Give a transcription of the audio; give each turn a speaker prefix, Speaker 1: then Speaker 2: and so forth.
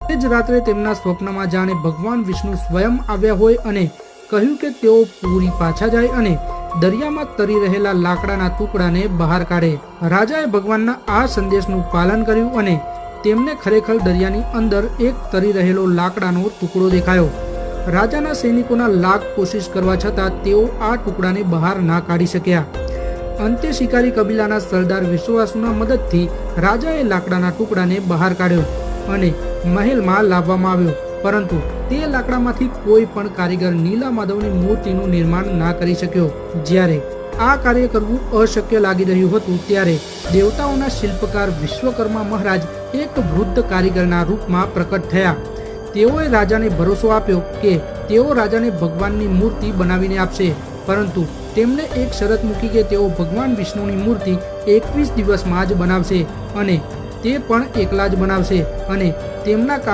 Speaker 1: તે જ રાત્રે તેમના સ્વપ્નમાં જાણે ભગવાન વિષ્ણુ સ્વયં આવ્યા હોય અને કહ્યું કે તેઓ પૂરી પાછા જાય અને દરિયામાં તરી રહેલા લાકડાના ટુકડાને બહાર કાઢે. રાજાએ ભગવાનના આ સંદેશનું પાલન કર્યું અને તેમને ખરેખર દરિયાની અંદર એક તરી રહેલો લાકડાનો ટુકડો દેખાયો. રાજાના સૈનિકોના લાખ કોશિશ કરવા છતાં તેઓ આ ટુકડાને બહાર ના કાઢી શક્યા. અંતે શિકારી કબીલાના સરદાર વિશ્વાસુના મદદથી રાજાએ લાકડાના ટુકડાને બહાર કાઢ્યો અને મહેલમાં લાવવામાં આવ્યો. પરંતુ તે લાકડામાંથી કોઈ પણ કારીગર નીલા માધવની મૂર્તિનું નિર્માણ ના કરી શક્યો. જ્યારે આ કાર્ય કરવું અશક્ય લાગી રહ્યું હતું ત્યારે દેવતાઓના શિલ્પકાર વિશ્વકર્મા મહારાજ એક વૃદ્ધ કારીગરના રૂપમાં પ્રકટ થયા. તેઓએ રાજાને ભરોસો આપ્યો કે તેઓ રાજાને ભગવાનની મૂર્તિ બનાવીને આપશે, પરંતુ તેમણે એક શરત મૂકી કે તેઓ ભગવાન વિષ્ણુની મૂર્તિ 21 દિવસમાં જ બનાવશે અને તે પણ એકલા જ બનાવશે અને તેમના કામ